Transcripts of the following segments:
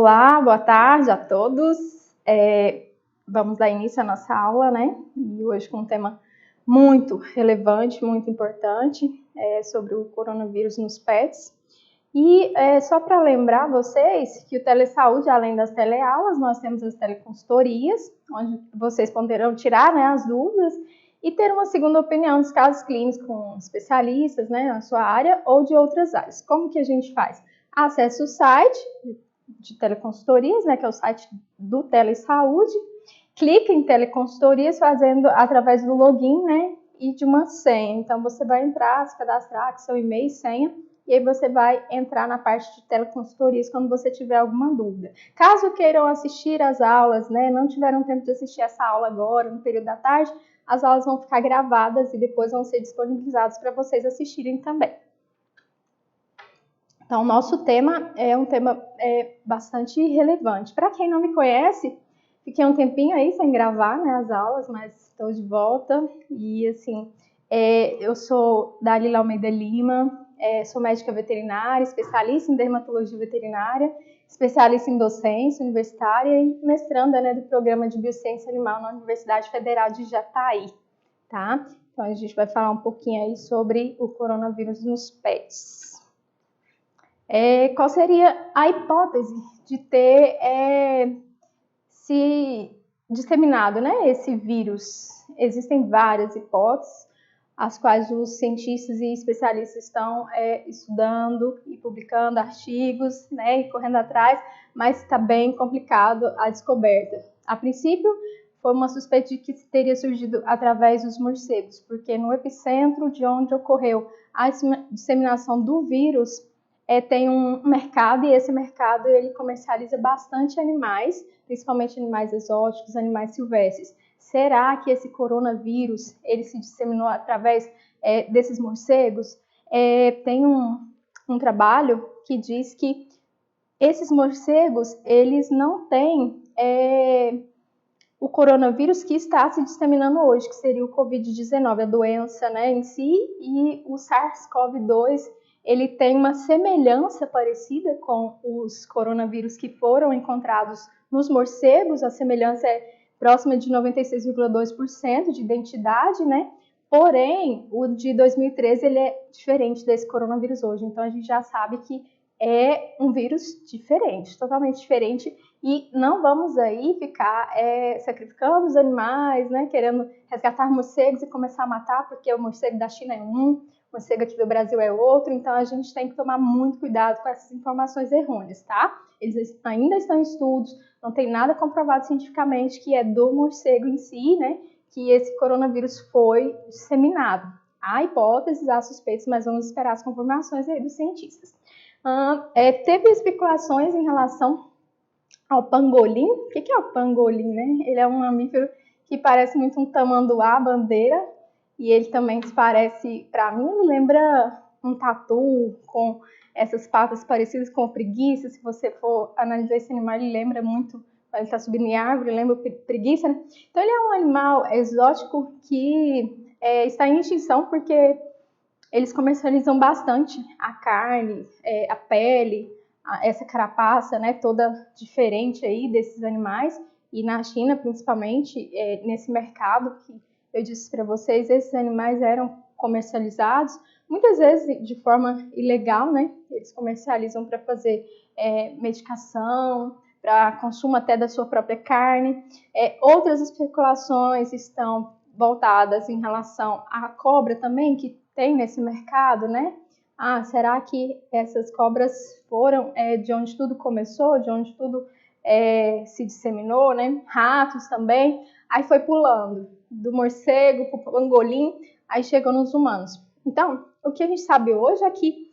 Olá, boa tarde a todos. Vamos dar início à nossa aula, né? E hoje com um tema muito relevante, muito importante, sobre o coronavírus nos pets. E só para lembrar vocês que o Telesaúde, além das teleaulas, nós temos as teleconsultorias, onde vocês poderão tirar, né, as dúvidas e ter uma segunda opinião dos casos clínicos com especialistas, né, na sua área ou de outras áreas. Como que a gente faz? Acesse o site de teleconsultorias, né, que é o site do Telesaúde, clica em teleconsultorias fazendo através do login, né, e de uma senha. Então você vai entrar, se cadastrar com seu e-mail e senha, e aí você vai entrar na parte de teleconsultorias quando você tiver alguma dúvida. Caso queiram assistir às aulas, né, não tiveram tempo de assistir essa aula agora, no período da tarde, as aulas vão ficar gravadas e depois vão ser disponibilizadas para vocês assistirem também. Então, o nosso tema é um tema bastante relevante. Para quem não me conhece, fiquei um tempinho aí sem gravar, né, as aulas, mas estou de volta. E, assim, eu sou Dalila Almeida Lima, sou médica veterinária, especialista em dermatologia veterinária, especialista em docência universitária e mestranda, né, do programa de biociência animal na Universidade Federal de Jataí, tá? Então, a gente vai falar um pouquinho aí sobre o coronavírus nos pets. Qual seria a hipótese de ter se disseminado, né, esse vírus? Existem várias hipóteses, as quais os cientistas e especialistas estão estudando e publicando artigos, né, e correndo atrás, mas está bem complicado a descoberta. A princípio, foi uma suspeita de que teria surgido através dos morcegos, porque no epicentro de onde ocorreu a disseminação do vírus, tem um mercado, e esse mercado ele comercializa bastante animais, principalmente animais exóticos, animais silvestres. Será que esse coronavírus ele se disseminou através desses morcegos? Tem um trabalho que diz que esses morcegos eles não têm o coronavírus que está se disseminando hoje, que seria o Covid-19, a doença, né, em si, e o SARS-CoV-2, ele tem uma semelhança parecida com os coronavírus que foram encontrados nos morcegos, a semelhança é próxima de 96,2% de identidade, né? Porém, o de 2013 ele é diferente desse coronavírus hoje, então a gente já sabe que é um vírus diferente, totalmente diferente, e não vamos aí ficar sacrificando os animais, né, querendo resgatar morcegos e começar a matar, porque o morcego da China é um, o morcego aqui do Brasil é outro, então a gente tem que tomar muito cuidado com essas informações errôneas, tá? Eles ainda estão em estudos, não tem nada comprovado cientificamente que é do morcego em si, né, que esse coronavírus foi disseminado. Há hipóteses, há suspeitas, mas vamos esperar as confirmações aí dos cientistas. Teve especulações em relação ao pangolim. O que é o pangolim, né? Ele é um mamífero que parece muito um tamanduá bandeira, e ele também se parece, para mim, me lembra um tatu com essas patas parecidas com preguiça. Se você for analisar esse animal, ele lembra muito, quando ele está subindo em árvore, lembra preguiça, né? Então ele é um animal exótico que está em extinção porque eles comercializam bastante a carne, a pele, essa carapaça, né, toda diferente aí desses animais. E na China, principalmente, nesse mercado que eu disse para vocês, esses animais eram comercializados, muitas vezes de forma ilegal, né? Eles comercializam para fazer medicação, para consumo até da sua própria carne. Outras especulações estão voltadas em relação à cobra também, que tem nesse mercado, né? Será que essas cobras foram de onde tudo começou, de onde tudo se disseminou, né? Ratos também. Aí foi pulando do morcego para o pangolim, aí chegou nos humanos. Então, o que a gente sabe hoje é que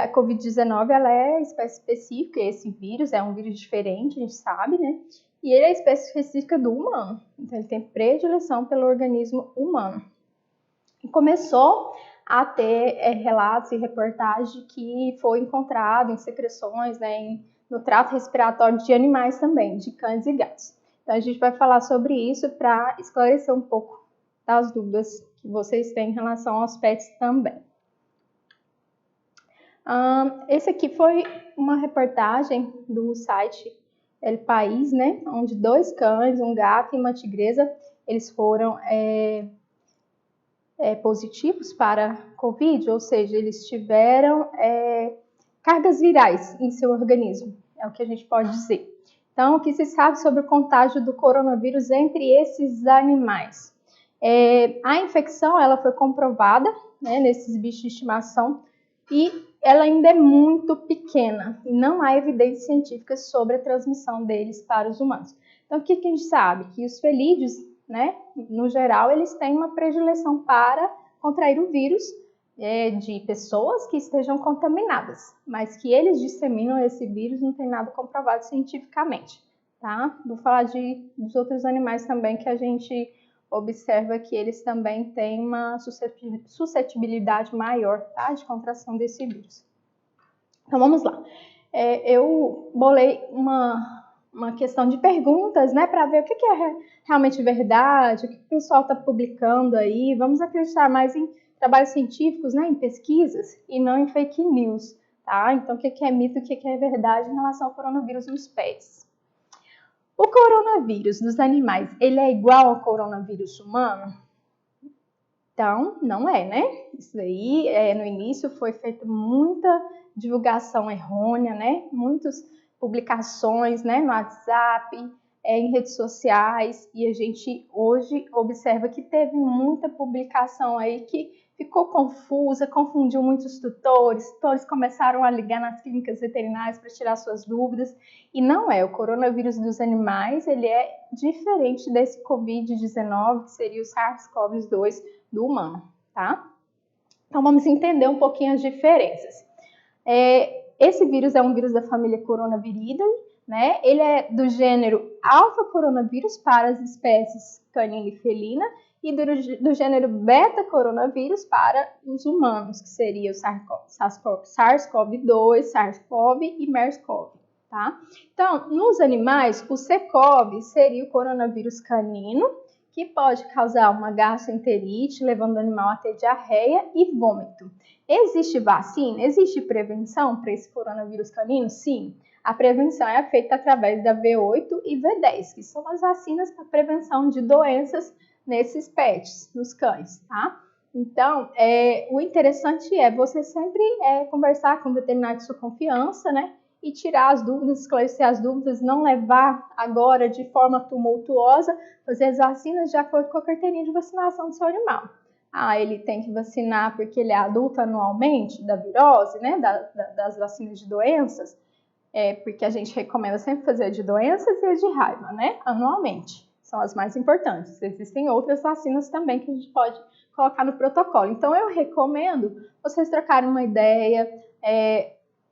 a Covid-19 ela é espécie específica, esse vírus é um vírus diferente, a gente sabe, né? E ele é espécie específica do humano, então ele tem predileção pelo organismo humano. E começou a ter relatos e reportagens que foi encontrado em secreções, né, no trato respiratório de animais também, de cães e gatos. Então a gente vai falar sobre isso para esclarecer um pouco das dúvidas que vocês têm em relação aos pets também. Esse aqui foi uma reportagem do site El País, né, onde 2 cães, um gato e uma tigresa, eles foram positivos para Covid, ou seja, eles tiveram cargas virais em seu organismo, é o que a gente pode dizer. Então, o que se sabe sobre o contágio do coronavírus entre esses animais? A infecção ela foi comprovada, né, nesses bichos de estimação e ela ainda é muito pequena e não há evidências científicas sobre a transmissão deles para os humanos. Então, o que a gente sabe? Que os felídeos, né, no geral, eles têm uma predileção para contrair o vírus de pessoas que estejam contaminadas, mas que eles disseminam esse vírus não tem nada comprovado cientificamente, tá? Vou falar dos outros animais também que a gente observa que eles também têm uma suscetibilidade maior, tá? De contração desse vírus. Então, vamos lá. Eu bolei uma questão de perguntas, né, para ver o que é realmente verdade, o que o pessoal está publicando aí. Vamos acreditar mais em trabalhos científicos, né, em pesquisas e não em fake news, tá? Então, o que é mito, o que é verdade em relação ao coronavírus nos pets? O coronavírus dos animais, ele é igual ao coronavírus humano? Então, não é, né? Isso aí, no início foi feita muita divulgação errônea, né? Muitas publicações, né, no WhatsApp, em redes sociais, e a gente hoje observa que teve muita publicação aí que ficou confusa, confundiu muitos tutores começaram a ligar nas clínicas veterinárias para tirar suas dúvidas, e não é. O coronavírus dos animais, ele é diferente desse Covid-19, que seria o SARS-CoV-2 do humano, tá? Então, vamos entender um pouquinho as diferenças. Esse vírus é um vírus da família Coronaviridae, né? Ele é do gênero Alpha Coronavírus para as espécies canina e felina e do gênero Beta Coronavírus para os humanos, que seria o SARS-CoV-2, SARS-CoV e MERS-CoV, tá? Então, nos animais, o C-CoV seria o coronavírus canino, que pode causar uma gastroenterite, levando o animal a ter diarreia e vômito. Existe vacina? Existe prevenção para esse coronavírus canino? Sim. A prevenção é feita através da V8 e V10, que são as vacinas para prevenção de doenças nesses pets, nos cães, tá? Então, o interessante é você sempre conversar com o veterinário de sua confiança, né? E tirar as dúvidas, esclarecer as dúvidas, não levar agora de forma tumultuosa, fazer as vacinas de acordo com a carteirinha de vacinação do seu animal. Ele tem que vacinar porque ele é adulto anualmente da virose, né, das vacinas de doenças, porque a gente recomenda sempre fazer a de doenças e a de raiva, né, anualmente. São as mais importantes. Existem outras vacinas também que a gente pode colocar no protocolo. Então, eu recomendo vocês trocarem uma ideia,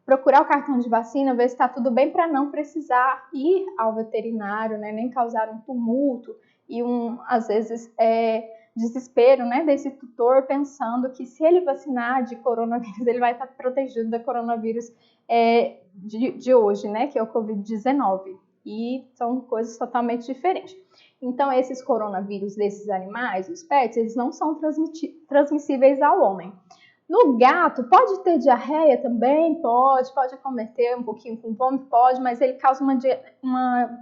procurar o cartão de vacina, ver se está tudo bem para não precisar ir ao veterinário, né, nem causar um tumulto e às vezes, desespero, né, desse tutor pensando que se ele vacinar de coronavírus, ele vai estar protegido da coronavírus de hoje, né, que é o Covid-19. E são coisas totalmente diferentes. Então, esses coronavírus desses animais, os pets, eles não são transmissíveis ao homem. No gato, pode ter diarreia também? Pode acometer um pouquinho com vômito? Pode, mas ele causa uma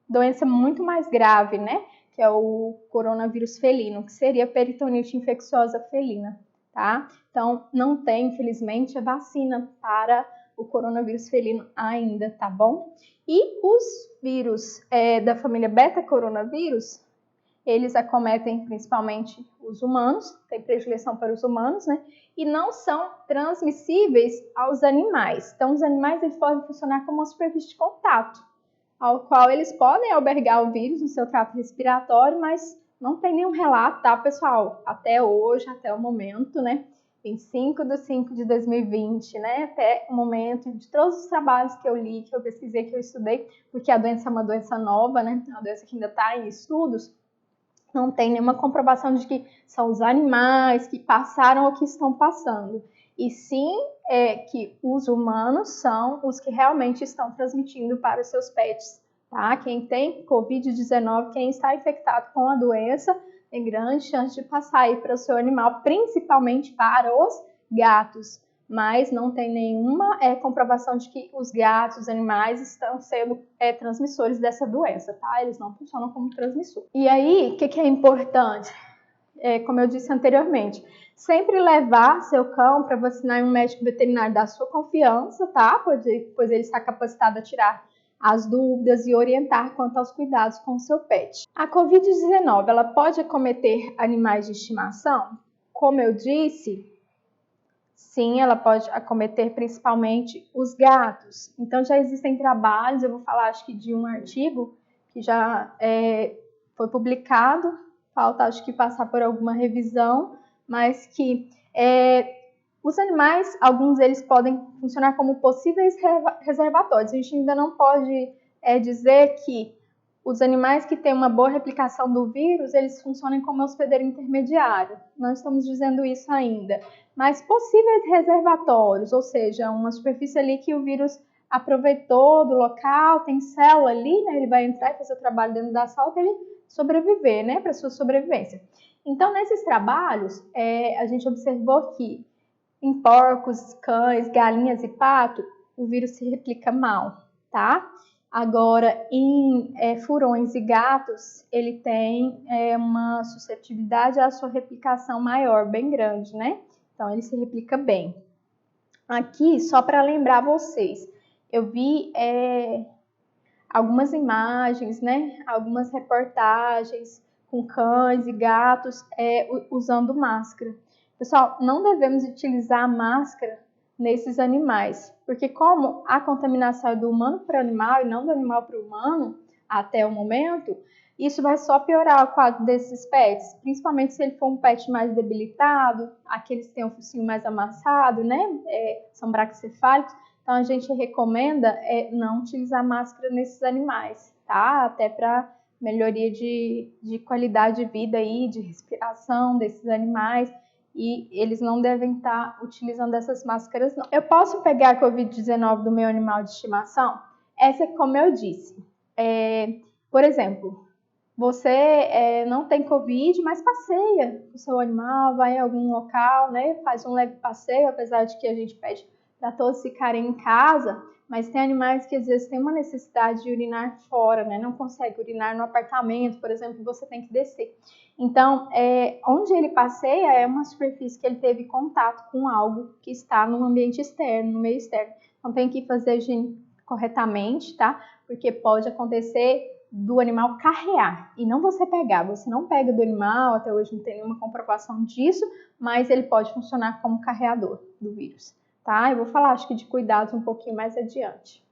doença muito mais grave, né? Que é o coronavírus felino, que seria a peritonite infecciosa felina, tá? Então, não tem, infelizmente, a vacina para o coronavírus felino ainda, tá bom? E os vírus da família beta-coronavírus, eles acometem principalmente os humanos, tem predileção para os humanos, né? E não são transmissíveis aos animais. Então, os animais eles podem funcionar como uma superfície de contato, ao qual eles podem albergar o vírus no seu trato respiratório, mas não tem nenhum relato, tá, pessoal? Até hoje, até o momento, né? Em 5/5/2020, né? Até o momento de todos os trabalhos que eu li, que eu pesquisei, que eu estudei, porque a doença é uma doença nova, né? É uma doença que ainda está em estudos. Não tem nenhuma comprovação de que são os animais que passaram ou que estão passando. E sim, que os humanos são os que realmente estão transmitindo para os seus pets, tá? Quem tem Covid-19, quem está infectado com a doença, tem grande chance de passar aí para o seu animal, principalmente para os gatos. mas não tem nenhuma comprovação de que os gatos, os animais estão sendo transmissores dessa doença, tá? Eles não funcionam como transmissor. E aí, o que é importante? Como eu disse anteriormente, sempre levar seu cão para vacinar em um médico veterinário da sua confiança, tá? Pois ele está capacitado a tirar as dúvidas e orientar quanto aos cuidados com o seu pet. A Covid-19, ela pode acometer animais de estimação? Como eu disse, sim, ela pode acometer principalmente os gatos. Então, já existem trabalhos, eu vou falar acho que de um artigo que já foi publicado, falta acho que passar por alguma revisão, mas que os animais, alguns deles podem funcionar como possíveis reservatórios. A gente ainda não pode dizer que os animais que têm uma boa replicação do vírus, eles funcionam como hospedeiro intermediário. Não estamos dizendo isso ainda. Mas possíveis reservatórios, ou seja, uma superfície ali que o vírus aproveitou do local, tem célula ali, né? Ele vai entrar e fazer o trabalho dentro da sala para ele sobreviver, né? Para sua sobrevivência. Então, nesses trabalhos, a gente observou que em porcos, cães, galinhas e pato, o vírus se replica mal, tá? Agora, em furões e gatos, ele tem uma suscetibilidade à sua replicação maior, bem grande, né? Então, ele se replica bem. Aqui, só para lembrar vocês, eu vi algumas imagens, né? Algumas reportagens com cães e gatos usando máscara. Pessoal, não devemos utilizar máscara nesses animais, porque como a contaminação é do humano para o animal e não do animal para o humano, até o momento, isso vai só piorar o quadro desses pets, principalmente se ele for um pet mais debilitado, aqueles que têm o focinho mais amassado, né? São braquicefálicos. Então, a gente recomenda não utilizar máscara nesses animais, tá? Até para melhoria de qualidade de vida aí, de respiração desses animais. E eles não devem estar utilizando essas máscaras, não. Eu posso pegar a Covid-19 do meu animal de estimação? Essa é como eu disse. Por exemplo, você não tem Covid, mas passeia o seu animal, vai em algum local, né? Faz um leve passeio, apesar de que a gente pede para todos ficarem em casa, mas tem animais que às vezes têm uma necessidade de urinar fora, né? Não consegue urinar no apartamento, por exemplo, você tem que descer. Então, onde ele passeia é uma superfície que ele teve contato com algo que está no ambiente externo, no meio externo. Então, tem que fazer a higiene corretamente, tá? Porque pode acontecer do animal carrear e não você pegar. Você não pega do animal, até hoje não tem nenhuma comprovação disso, mas ele pode funcionar como carreador do vírus, tá? Eu vou falar, acho que de cuidados um pouquinho mais adiante.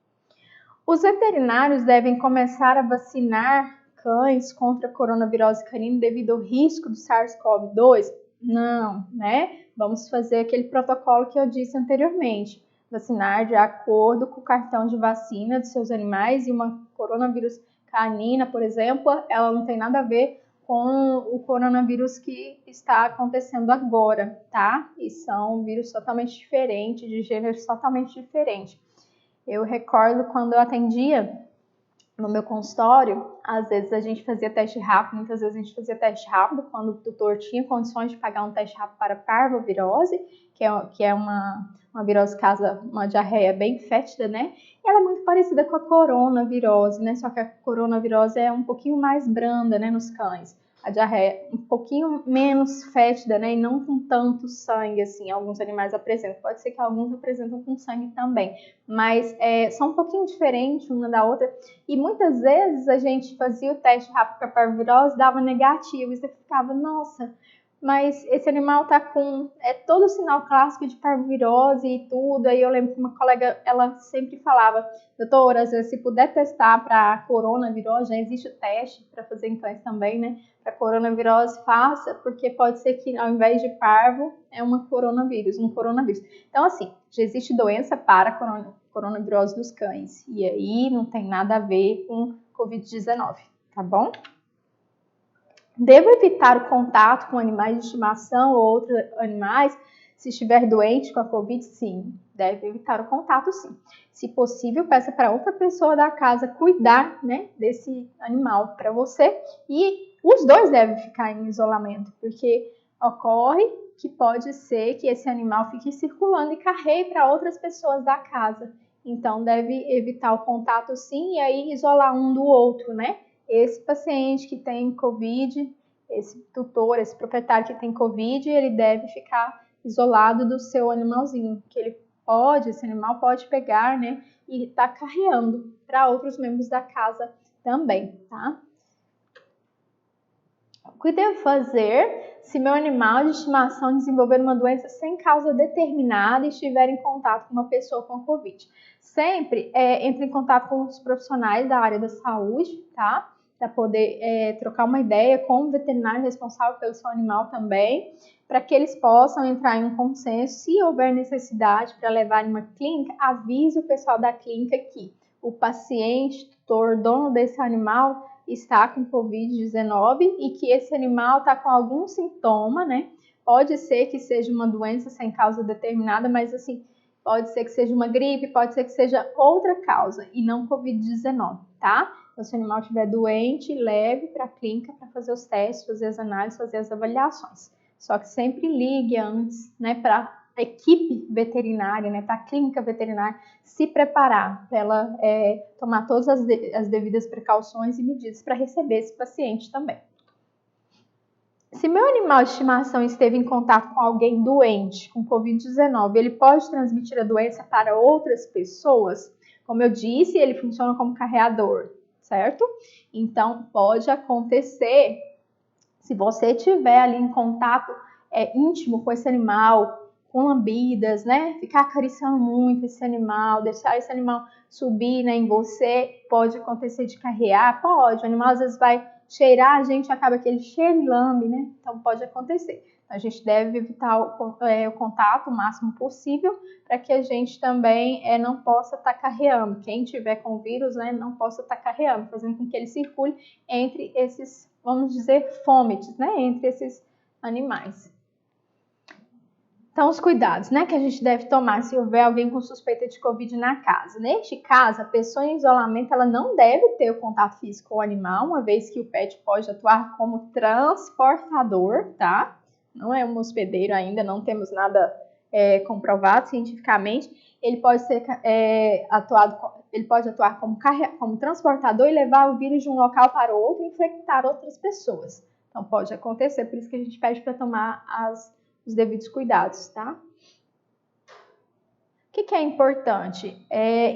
Os veterinários devem começar a vacinar cães contra a coronavirose canina devido ao risco do SARS-CoV-2? Não, né? Vamos fazer aquele protocolo que eu disse anteriormente. Vacinar de acordo com o cartão de vacina dos seus animais, e uma coronavírus canina, por exemplo, ela não tem nada a ver com o coronavírus que está acontecendo agora, tá? E são vírus totalmente diferentes, de gêneros totalmente diferentes. Eu recordo quando eu atendia no meu consultório, às vezes a gente fazia teste rápido, muitas vezes a gente fazia teste rápido quando o tutor tinha condições de pagar um teste rápido para parvovirose, que é uma virose que causa uma diarreia bem fétida, né? E ela é muito parecida com a coronavirose, né? Só que a coronavirose é um pouquinho mais branda, né, nos cães. A diarreia um pouquinho menos fétida, né? E não com tanto sangue, assim, alguns animais apresentam. Pode ser que alguns apresentam com sangue também, mas são um pouquinho diferentes uma da outra. E muitas vezes a gente fazia o teste rápido para parvovirose, dava negativo, e você ficava, nossa, mas esse animal tá com todo o sinal clássico de parvovirose e tudo. Aí eu lembro que uma colega, ela sempre falava, doutora, se puder testar para coronavirose, já existe o teste para fazer em cães também, né? Para coronavirose, faça, porque pode ser que ao invés de parvo, é um coronavírus. Então, assim, já existe doença para coronavirose dos cães. E aí não tem nada a ver com Covid-19, tá bom? Devo evitar o contato com animais de estimação ou outros animais se estiver doente com a Covid? Sim, deve evitar o contato, sim. Se possível, peça para outra pessoa da casa cuidar, né, desse animal para você. E os dois devem ficar em isolamento, porque ocorre que pode ser que esse animal fique circulando e carregue para outras pessoas da casa. Então, deve evitar o contato sim e aí isolar um do outro, né? Esse paciente que tem Covid, esse tutor, esse proprietário que tem Covid, ele deve ficar isolado do seu animalzinho, que esse animal pode pegar, né? E tá carreando para outros membros da casa também, tá? O que devo fazer se meu animal de estimação desenvolver uma doença sem causa determinada e estiver em contato com uma pessoa com Covid? Sempre entre em contato com os profissionais da área da saúde, tá? Para poder trocar uma ideia com o veterinário responsável pelo seu animal também, para que eles possam entrar em um consenso. Se houver necessidade para levar em uma clínica, avise o pessoal da clínica que o paciente, tutor, dono desse animal está com Covid-19 e que esse animal está com algum sintoma, né? Pode ser que seja uma doença sem causa determinada, mas assim, pode ser que seja uma gripe, pode ser que seja outra causa e não Covid-19, tá? Então, se o animal estiver doente, leve para a clínica para fazer os testes, fazer as análises, fazer as avaliações. Só que sempre ligue antes, né, para a equipe veterinária, né, para a clínica veterinária se preparar para ela tomar todas as devidas precauções e medidas para receber esse paciente também. Se meu animal de estimação esteve em contato com alguém doente com Covid-19, ele pode transmitir a doença para outras pessoas? Como eu disse, ele funciona como carreador, certo? Então, pode acontecer, se você estiver ali em contato íntimo com esse animal, com lambidas, né? Ficar acariciando muito esse animal, deixar esse animal subir, né, em você, pode acontecer de carrear, pode. O animal às vezes vai cheirar, a gente acaba que ele cheira e lambe, né? Então pode acontecer. Então, a gente deve evitar o contato o máximo possível para que a gente também não possa estar carreando. Quem tiver com vírus, né, não possa estar carreando, fazendo com que ele circule entre esses, vamos dizer, fômites, né, entre esses animais. Então, os cuidados, né, que a gente deve tomar se houver alguém com suspeita de Covid na casa. Neste caso, a pessoa em isolamento, ela não deve ter o contato físico com o animal, uma vez que o pet pode atuar como transportador, tá? Não é um hospedeiro ainda, não temos nada comprovado cientificamente. Ele pode atuar como transportador e levar o vírus de um local para o outro e infectar outras pessoas. Então, pode acontecer, por isso que a gente pede para tomar os devidos cuidados, tá? O que é importante?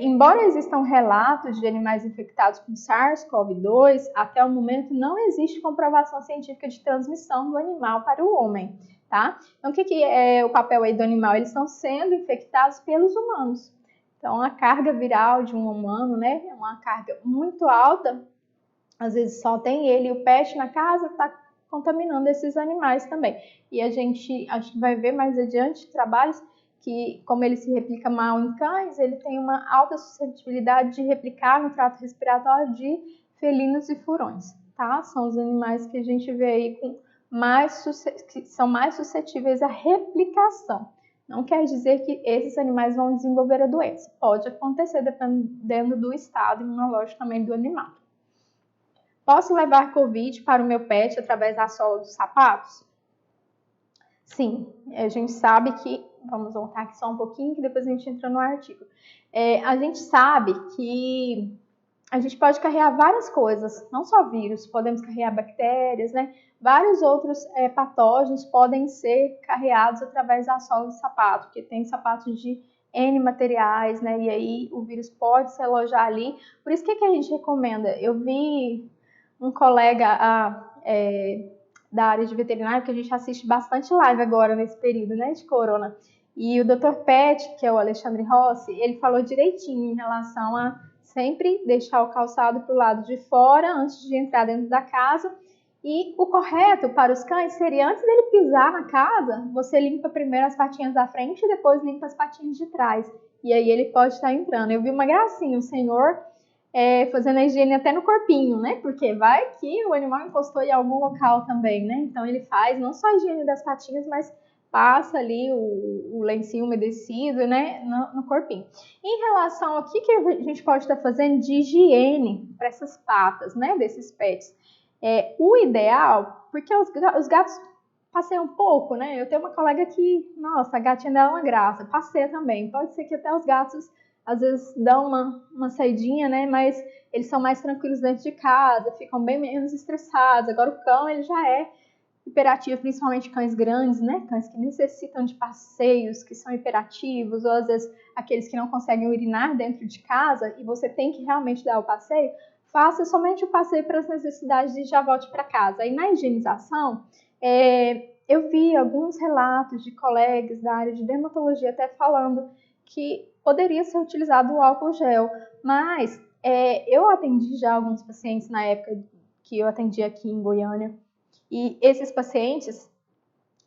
Embora existam relatos de animais infectados com SARS-CoV-2, até o momento não existe comprovação científica de transmissão do animal para o homem, tá? Então, o que é o papel aí do animal? Eles estão sendo infectados pelos humanos. Então, a carga viral de um humano, né, é uma carga muito alta, às vezes só tem ele e o pet na casa, tá contaminando esses animais também. E a gente, acho que vai ver mais adiante trabalhos que, como ele se replica mal em cães, ele tem uma alta suscetibilidade de replicar no trato respiratório de felinos e furões, tá? São os animais que a gente vê aí que são mais suscetíveis à replicação. Não quer dizer que esses animais vão desenvolver a doença. Pode acontecer dependendo do estado imunológico também do animal. Posso levar Covid para o meu pet através da sola dos sapatos? Sim, a gente sabe que... Vamos voltar aqui só um pouquinho, que depois a gente entra no artigo. A gente sabe que a gente pode carregar várias coisas, não só vírus, podemos carregar bactérias, né? Vários outros patógenos podem ser carreados através da sola do sapato, porque tem sapatos de N materiais, né? E aí o vírus pode se alojar ali. Por isso, que a gente recomenda? Eu vi um colega da área de veterinário, que a gente assiste bastante live agora nesse período, né, de corona. E o Dr. Pet, que é o Alexandre Rossi, ele falou direitinho em relação a sempre deixar o calçado para o lado de fora antes de entrar dentro da casa. E o correto para os cães seria, antes dele pisar na casa, você limpa primeiro as patinhas da frente e depois limpa as patinhas de trás. E aí ele pode estar entrando. Eu vi uma gracinha, o senhor fazendo a higiene até no corpinho, né? Porque vai que o animal encostou em algum local também, né? Então ele faz não só a higiene das patinhas, mas passa ali o lencinho umedecido, né, no corpinho. Em relação ao que a gente pode estar fazendo de higiene para essas patas, né, desses pets, o ideal, porque os gatos passei um pouco, né? Eu tenho uma colega que, nossa, a gatinha dela é uma graça. Passei também. Pode ser que até os gatos, às vezes, dão uma saidinha, né? Mas eles são mais tranquilos dentro de casa, ficam bem menos estressados. Agora o cão, ele já é hiperativo, principalmente cães grandes, né? Cães que necessitam de passeios, que são hiperativos, ou às vezes aqueles que não conseguem urinar dentro de casa e você tem que realmente dar o passeio. Faça somente o passeio para as necessidades e já volte para casa. E na higienização, eu vi alguns relatos de colegas da área de dermatologia até falando que poderia ser utilizado o álcool gel, mas eu atendi já alguns pacientes na época que eu atendi aqui em Goiânia, e esses pacientes,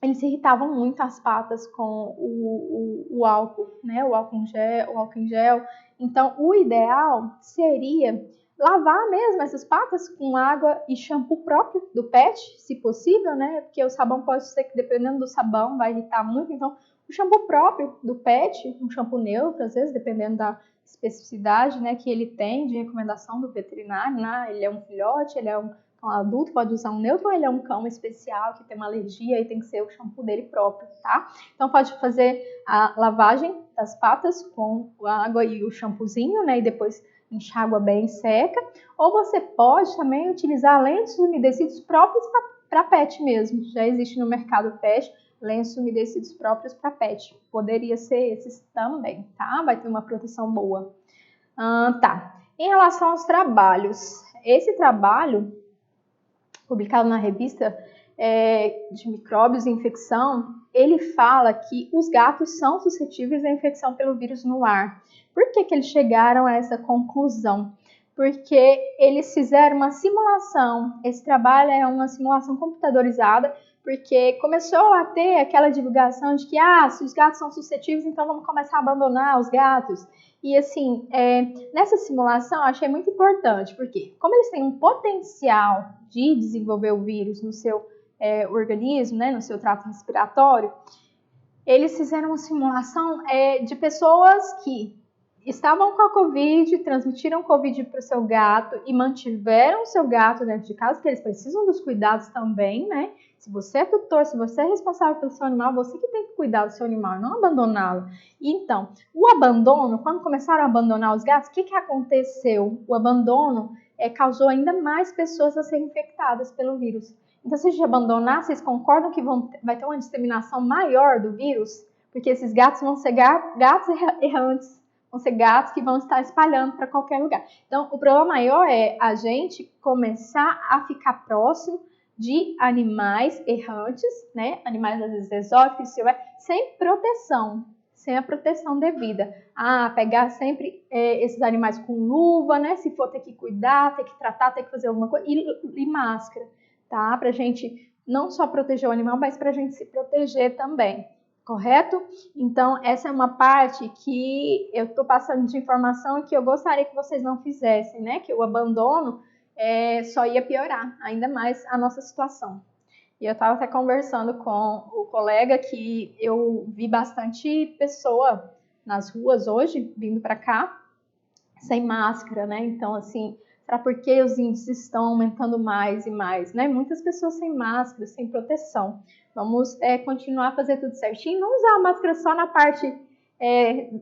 eles irritavam muito as patas com o álcool, né? O álcool em gel. Então, o ideal seria lavar mesmo essas patas com água e shampoo próprio do pet, se possível, né? Porque o sabão pode ser que, dependendo do sabão, vai irritar muito. Então, o shampoo próprio do pet, um shampoo neutro, às vezes, dependendo da especificidade, né, que ele tem de recomendação do veterinário, né? Ele é um filhote, ele é um adulto, pode usar um neutro, ou ele é um cão especial que tem uma alergia e tem que ser o shampoo dele próprio, tá? Então pode fazer a lavagem das patas com a água e o shampoozinho, né? E depois enxágua bem seca. Ou você pode também utilizar lenços umedecidos próprios para pet mesmo. Já existe no mercado pet lenços umedecidos próprios para pet. Poderia ser esses também, tá? Vai ter uma proteção boa. Tá. Em relação aos trabalhos, esse trabalho publicado na revista de micróbios e infecção, ele fala que os gatos são suscetíveis à infecção pelo vírus no ar. Por que eles chegaram a essa conclusão? Porque eles fizeram uma simulação. Esse trabalho é uma simulação computadorizada, porque começou a ter aquela divulgação de que se os gatos são suscetíveis, então vamos começar a abandonar os gatos. E assim, nessa simulação eu achei muito importante, porque como eles têm um potencial de desenvolver o vírus no seu organismo, né, no seu trato respiratório, eles fizeram uma simulação de pessoas que estavam com a Covid, transmitiram Covid para o seu gato e mantiveram o seu gato dentro de casa, porque eles precisam dos cuidados também, né? Se você é tutor, se você é responsável pelo seu animal, você que tem que cuidar do seu animal, não abandoná-lo. Então, o abandono, quando começaram a abandonar os gatos, o que aconteceu? O abandono causou ainda mais pessoas a serem infectadas pelo vírus. Então, se a gente abandonar, vocês concordam que vai ter uma disseminação maior do vírus? Porque esses gatos vão ser gatos errantes, vão ser gatos que vão estar espalhando para qualquer lugar. Então, o problema maior é a gente começar a ficar próximo de animais errantes, né? Animais às vezes exóticos, sem proteção, sem a proteção devida. Pegar sempre esses animais com luva, né? Se for ter que cuidar, ter que tratar, ter que fazer alguma coisa, e máscara, tá? Pra gente não só proteger o animal, mas pra gente se proteger também. Correto? Então, essa é uma parte que eu estou passando de informação que eu gostaria que vocês não fizessem, né? Que o abandono só ia piorar ainda mais a nossa situação. E eu estava até conversando com o colega que eu vi bastante pessoa nas ruas hoje, vindo para cá, sem máscara, né? Então, assim, será porque os índices estão aumentando mais e mais, né? Muitas pessoas sem máscara, sem proteção. Vamos continuar a fazer tudo certinho, não usar a máscara só na parte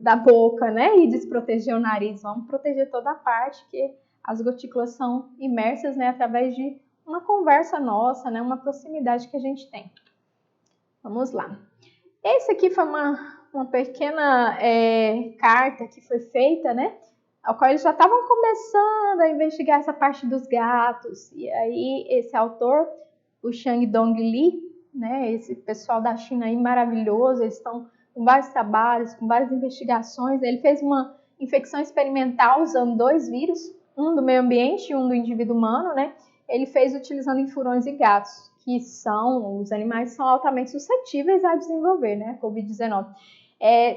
da boca, né? E desproteger o nariz. Vamos proteger toda a parte, que as gotículas são imersas, né? Através de uma conversa nossa, né? Uma proximidade que a gente tem. Vamos lá. Esse aqui foi uma pequena carta que foi feita, né? Ao qual eles já estavam começando a investigar essa parte dos gatos. E aí, esse autor, o Xiangdong Li, né? Esse pessoal da China aí maravilhoso, eles estão com vários trabalhos, com várias investigações. Ele fez uma infecção experimental usando 2 vírus, um do meio ambiente e um do indivíduo humano, né? Ele fez utilizando em furões e gatos, que os animais são altamente suscetíveis a desenvolver, né? Covid-19.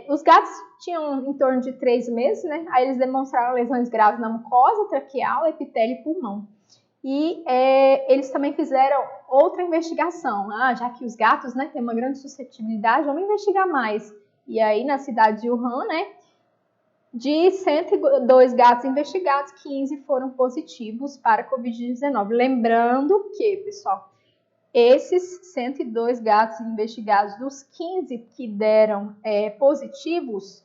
Os gatos tinham em torno de 3 meses, né? Aí eles demonstraram lesões graves na mucosa traqueal, epitélio e pulmão. E eles também fizeram outra investigação. Já que os gatos, né, têm uma grande suscetibilidade, vamos investigar mais. E aí, na cidade de Wuhan, né, de 102 gatos investigados, 15 foram positivos para Covid-19. Lembrando que, pessoal, Esses 102 gatos investigados, dos 15 que deram positivos,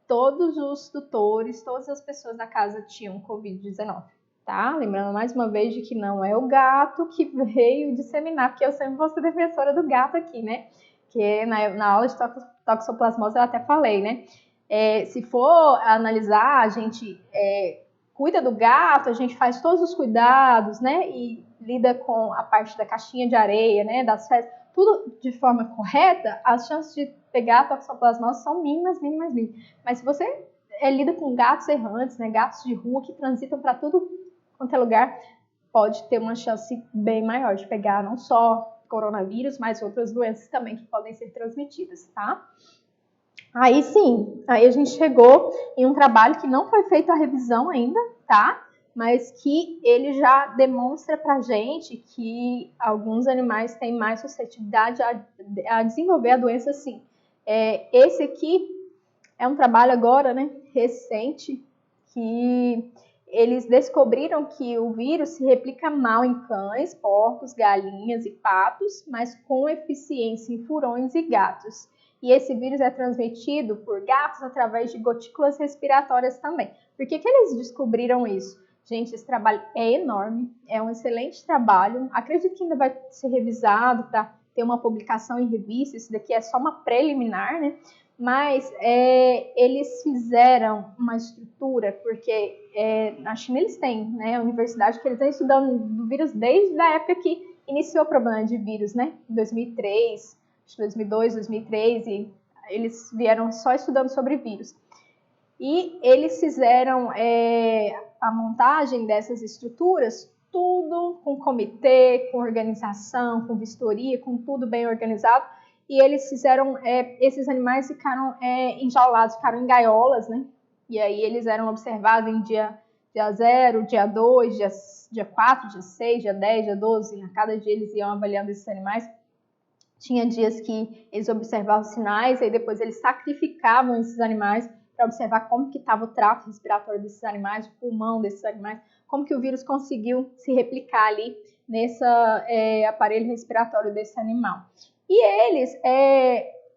todos os tutores, todas as pessoas da casa tinham Covid-19, tá? Lembrando mais uma vez de que não é o gato que veio disseminar, porque eu sempre vou ser defensora do gato aqui, né? Que na aula de toxoplasmose eu até falei, né? Se for analisar, a gente cuida do gato, a gente faz todos os cuidados, né? E lida com a parte da caixinha de areia, né? Das fezes, tudo de forma correta, as chances de pegar a toxoplasmose são mínimas. Mas se você lida com gatos errantes, né? Gatos de rua que transitam para tudo quanto é lugar, pode ter uma chance bem maior de pegar não só coronavírus, mas outras doenças também que podem ser transmitidas, tá? Aí sim, aí a gente chegou em um trabalho que não foi feito a revisão ainda, tá? Mas que ele já demonstra pra gente que alguns animais têm mais suscetibilidade a desenvolver a doença sim. Esse aqui é um trabalho agora, né, recente, que eles descobriram que o vírus se replica mal em cães, porcos, galinhas e patos, mas com eficiência em furões e gatos. E esse vírus é transmitido por gatos através de gotículas respiratórias também. Por que eles descobriram isso? Gente, esse trabalho é enorme, é um excelente trabalho. Acredito que ainda vai ser revisado para ter uma publicação em revista. Isso daqui é só uma preliminar, né? Mas eles fizeram uma estrutura, porque na China eles têm, né, a universidade que eles estão estudando do vírus desde a época que iniciou o problema de vírus, né, em 2003, 2002, 2003, e eles vieram só estudando sobre vírus. E eles fizeram a montagem dessas estruturas, tudo com comitê, com organização, com vistoria, com tudo bem organizado. E eles fizeram, esses animais ficaram enjaulados, ficaram em gaiolas, né? E aí eles eram observados em dia 0, dia 2, dia 4, dia 6, dia 10, dia 12. A cada dia eles iam avaliando esses animais. Tinha dias que eles observavam sinais, aí depois eles sacrificavam esses animais para observar como que estava o trato respiratório desses animais, o pulmão desses animais, como que o vírus conseguiu se replicar ali nesse aparelho respiratório desse animal. E eles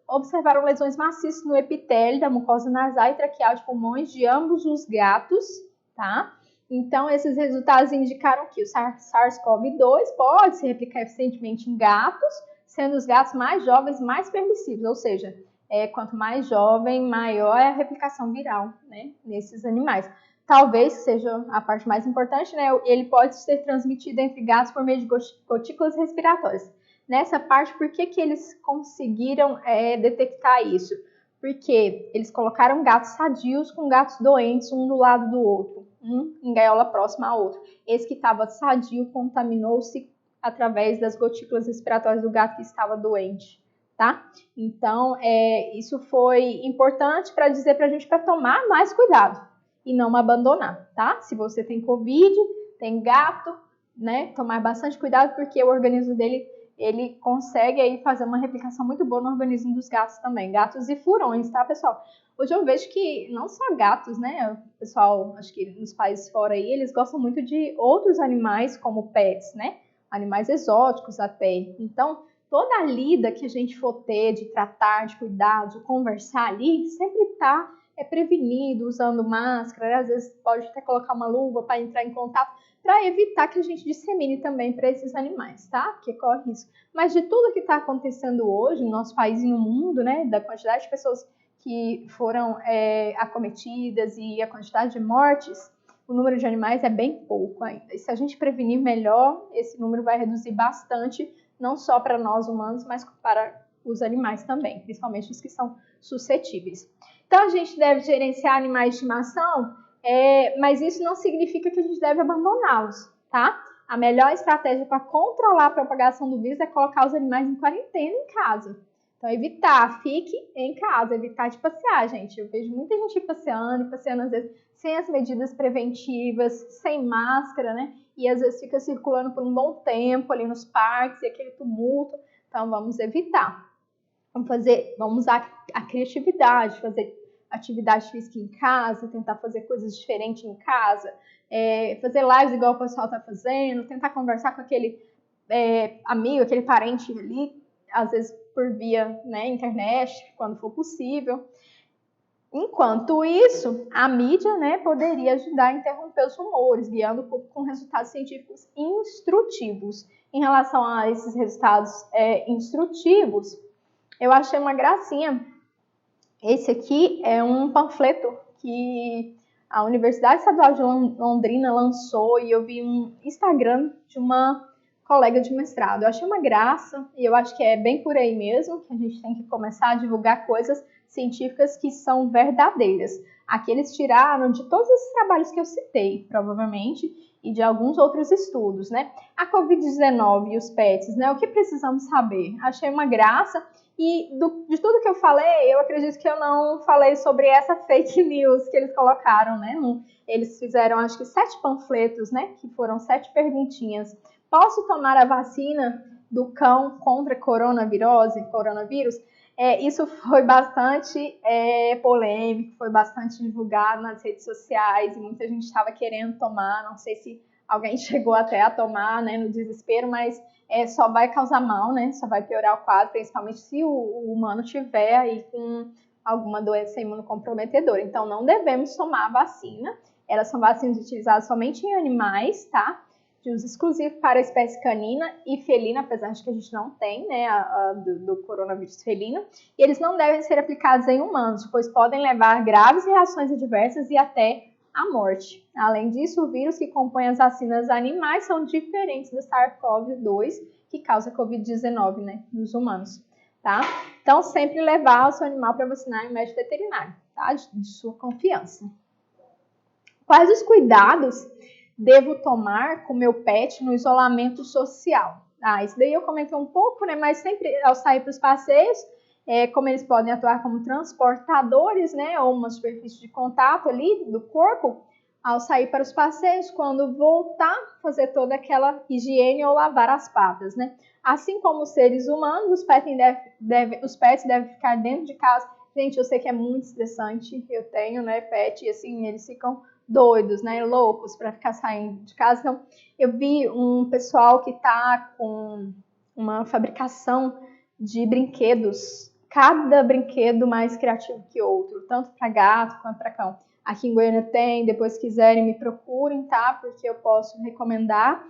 observaram lesões maciças no epitélio da mucosa nasal e traqueal de pulmões de ambos os gatos, tá? Então, esses resultados indicaram que o SARS-CoV-2 pode se replicar eficientemente em gatos, sendo os gatos mais jovens mais permissíveis, ou seja, quanto mais jovem, maior é a replicação viral, né, nesses animais. Talvez seja a parte mais importante, né, ele pode ser transmitido entre gatos por meio de gotículas respiratórias. Nessa parte, por que eles conseguiram detectar isso? Porque eles colocaram gatos sadios com gatos doentes, um do lado do outro, um em gaiola próxima ao outro. Esse que estava sadio contaminou-se através das gotículas respiratórias do gato que estava doente, tá? Então, isso foi importante para dizer para a gente para tomar mais cuidado e não abandonar, tá? Se você tem Covid, tem gato, né? Tomar bastante cuidado porque o organismo dele, ele consegue aí fazer uma replicação muito boa no organismo dos gatos também. Gatos e furões, tá, pessoal? Hoje eu vejo que não só gatos, né? O pessoal, acho que nos países fora aí, eles gostam muito de outros animais como pets, né? Animais exóticos até. Então, toda a lida que a gente for ter de tratar, de cuidar, de conversar ali, sempre está prevenido, usando máscara, às vezes pode até colocar uma luva para entrar em contato, para evitar que a gente dissemine também para esses animais, tá? Porque corre risco. Mas de tudo que está acontecendo hoje no nosso país e no mundo, né, da quantidade de pessoas que foram acometidas e a quantidade de mortes, o número de animais é bem pouco ainda. E se a gente prevenir melhor, esse número vai reduzir bastante, não só para nós humanos, mas para os animais também, principalmente os que são suscetíveis. Então, a gente deve gerenciar animais de estimação, mas isso não significa que a gente deve abandoná-los, tá? A melhor estratégia para controlar a propagação do vírus é colocar os animais em quarentena em casa. Então, evitar, fique em casa, evitar de passear, gente. Eu vejo muita gente passeando às vezes sem as medidas preventivas, sem máscara, né? E às vezes fica circulando por um bom tempo ali nos parques e aquele tumulto. Então, vamos evitar. Vamos usar a criatividade, fazer atividade física em casa, tentar fazer coisas diferentes em casa, fazer lives igual o pessoal está fazendo, tentar conversar com aquele amigo, aquele parente ali, às vezes por via, né, internet, quando for possível. Enquanto isso, a mídia, né, poderia ajudar a interromper os rumores, guiando o público com resultados científicos instrutivos. Em relação a esses resultados instrutivos, eu achei uma gracinha. Esse aqui é um panfleto que a Universidade Estadual de Londrina lançou e eu vi um Instagram de uma colega de mestrado. Eu achei uma graça e eu acho que é bem por aí mesmo que a gente tem que começar a divulgar coisas científicas que são verdadeiras. Aqui eles tiraram de todos esses trabalhos que eu citei, provavelmente, e de alguns outros estudos, né? A Covid-19 e os PETs, né? O que precisamos saber? Achei uma graça e de tudo que eu falei, eu acredito que eu não falei sobre essa fake news que eles colocaram, né? Eles fizeram, acho que 7 panfletos, né? Que foram 7 perguntinhas. Posso tomar a vacina do cão contra coronavírus? Isso foi bastante polêmico, foi bastante divulgado nas redes sociais e muita gente estava querendo tomar. Não sei se alguém chegou até a tomar, né, no desespero, mas só vai causar mal, né? Só vai piorar o quadro, principalmente se o humano tiver aí com alguma doença imunocomprometedora. Então, não devemos tomar a vacina. Elas são vacinas utilizadas somente em animais, tá? De uso exclusivo para a espécie canina e felina, apesar de que a gente não tem, né, do coronavírus felino. E eles não devem ser aplicados em humanos, pois podem levar graves reações adversas e até a morte. Além disso, o vírus que compõe as vacinas animais são diferentes do SARS-CoV-2, que causa Covid-19, né, nos humanos, tá? Então, sempre levar o seu animal para vacinar em um médico veterinário, tá? De sua confiança. Quais os cuidados devo tomar com meu pet no isolamento social? Isso daí eu comentei um pouco, né? Mas sempre ao sair para os passeios, como eles podem atuar como transportadores, né? Ou uma superfície de contato ali do corpo, ao sair para os passeios, quando voltar, fazer toda aquela higiene ou lavar as patas, né? Assim como os seres humanos, os pets devem ficar dentro de casa. Gente, eu sei que é muito estressante, eu tenho, né, pet, e assim, eles ficam doidos, né, loucos para ficar saindo de casa. Então, eu vi um pessoal que está com uma fabricação de brinquedos, cada brinquedo mais criativo que outro, tanto para gato quanto para cão. Aqui em Goiânia tem, depois quiserem me procurem, tá? Porque eu posso recomendar.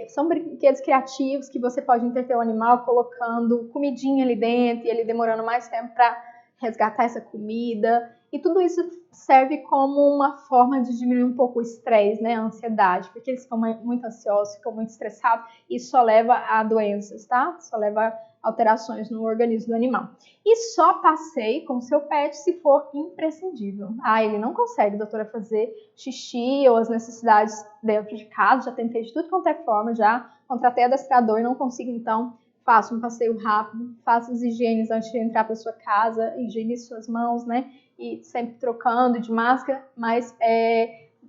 São brinquedos criativos que você pode entreter o animal colocando comidinha ali dentro e ele demorando mais tempo para resgatar essa comida. E tudo isso serve como uma forma de diminuir um pouco o estresse, né, a ansiedade, porque eles ficam muito ansiosos, ficam muito estressados e isso só leva a doenças, tá? Só leva a alterações no organismo do animal. E só passeie com seu pet se for imprescindível. Ele não consegue, doutora, fazer xixi ou as necessidades dentro de casa, já tentei de tudo quanto é forma, já contratei adestrador e não consigo, então faça um passeio rápido, faça as higienes antes de entrar para sua casa, higienize suas mãos, né? E sempre trocando de máscara, mas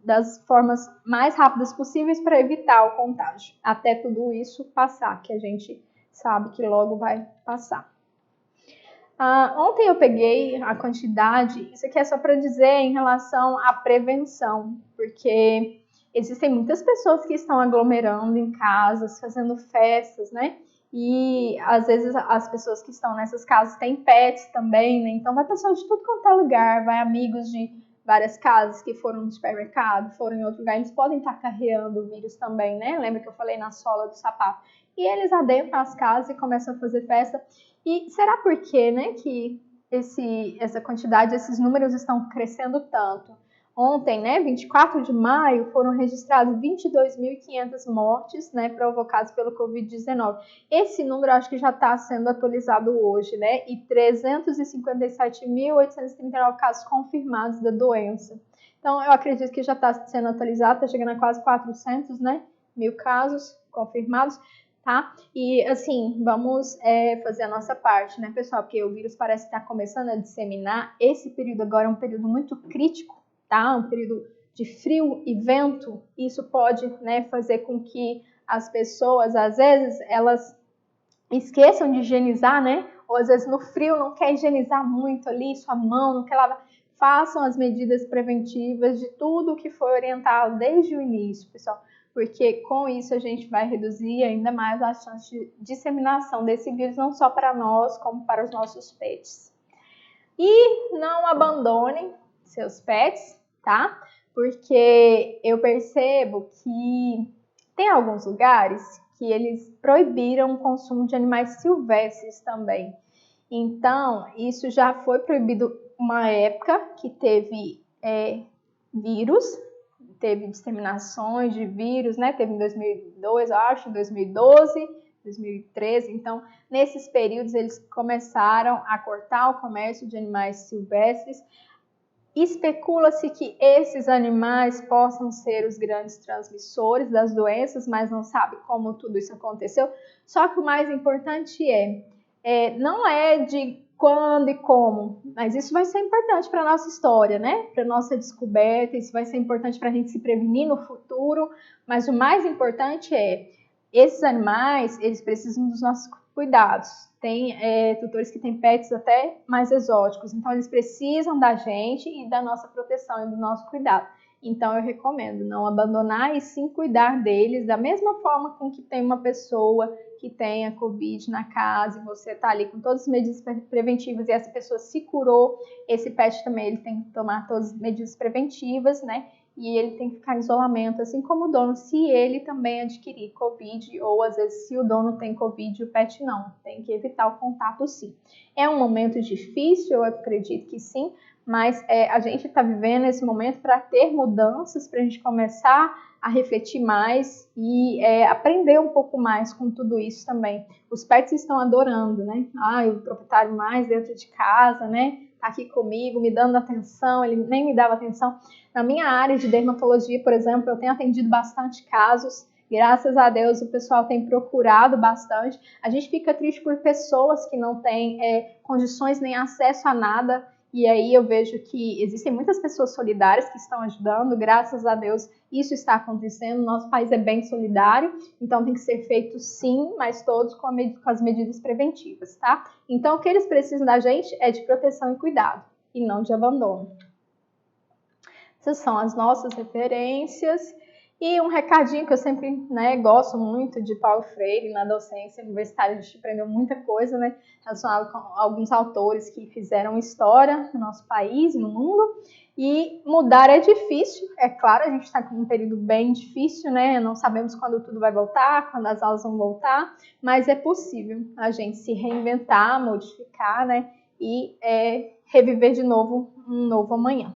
das formas mais rápidas possíveis para evitar o contágio. Até tudo isso passar, que a gente sabe que logo vai passar. Ontem eu peguei a quantidade, isso aqui é só para dizer em relação à prevenção, porque existem muitas pessoas que estão aglomerando em casas, fazendo festas, né? E às vezes as pessoas que estão nessas casas têm pets também, né? Então vai pessoal de tudo quanto é lugar, vai amigos de várias casas que foram no supermercado, foram em outro lugar, eles podem estar carregando o vírus também, né? Lembra que eu falei na sola do sapato? E eles adentram as casas e começam a fazer festa. E será por quê, né, que essa quantidade, esses números estão crescendo tanto? Ontem, né, 24 de maio, foram registradas 22.500 mortes, né, provocadas pelo Covid-19. Esse número acho que já está sendo atualizado hoje, né, e 357.839 casos confirmados da doença. Então, eu acredito que já está sendo atualizado, está chegando a quase 400, né, mil casos confirmados. Tá? E assim, vamos fazer a nossa parte, né, pessoal? Porque o vírus parece estar começando a disseminar. Esse período agora é um período muito crítico, tá? Um período de frio e vento. Isso pode, né, fazer com que as pessoas, às vezes, elas esqueçam de higienizar, né? Ou às vezes no frio não quer higienizar muito ali sua mão, não quer lavar. Façam as medidas preventivas de tudo que foi orientado desde o início, pessoal. porque com isso a gente vai reduzir ainda mais a chance de disseminação desse vírus, não só para nós, como para os nossos pets. E não abandonem seus pets, tá? Porque eu percebo que tem alguns lugares que eles proibiram o consumo de animais silvestres também. Então, isso já foi proibido uma época que teve vírus, teve disseminações de vírus, né? Teve em 2002, eu acho, 2012, 2013. Então, nesses períodos, eles começaram a cortar o comércio de animais silvestres. Especula-se que esses animais possam ser os grandes transmissores das doenças, mas não sabe como tudo isso aconteceu. Só que o mais importante não é de quando e como, mas isso vai ser importante para a nossa história, né? Para a nossa descoberta, isso vai ser importante para a gente se prevenir no futuro, mas o mais importante esses animais, eles precisam dos nossos cuidados. Tem tutores que têm pets até mais exóticos, então eles precisam da gente e da nossa proteção e do nosso cuidado. Então eu recomendo não abandonar e sim cuidar deles da mesma forma com que tem uma pessoa que tenha Covid na casa e você está ali com todas as medidas preventivas e essa pessoa se curou, esse pet também ele tem que tomar todas as medidas preventivas, né? E ele tem que ficar em isolamento, assim como o dono, se ele também adquirir Covid, ou às vezes se o dono tem Covid e o pet não. Tem que evitar o contato sim. É um momento difícil, eu acredito que sim, mas a gente está vivendo esse momento para ter mudanças, para a gente começar a refletir mais e aprender um pouco mais com tudo isso também. Os pets estão adorando, né? O proprietário mais dentro de casa, né? Tá aqui comigo, me dando atenção, ele nem me dava atenção. Na minha área de dermatologia, por exemplo, eu tenho atendido bastante casos. Graças a Deus, o pessoal tem procurado bastante. A gente fica triste por pessoas que não têm condições nem acesso a nada. E aí eu vejo que existem muitas pessoas solidárias que estão ajudando. Graças a Deus, isso está acontecendo. Nosso país é bem solidário, então tem que ser feito sim, mas todos com as medidas preventivas, tá? Então, o que eles precisam da gente é de proteção e cuidado, e não de abandono. Essas são as nossas referências. E um recadinho que eu sempre gosto muito de Paulo Freire, na docência universitária, a gente aprendeu muita coisa, né, relacionado com alguns autores que fizeram história no nosso país e no mundo. E mudar é difícil, é claro, a gente está com um período bem difícil, né? Não sabemos quando tudo vai voltar, quando as aulas vão voltar, mas é possível a gente se reinventar, modificar, né? E reviver de novo um novo amanhã.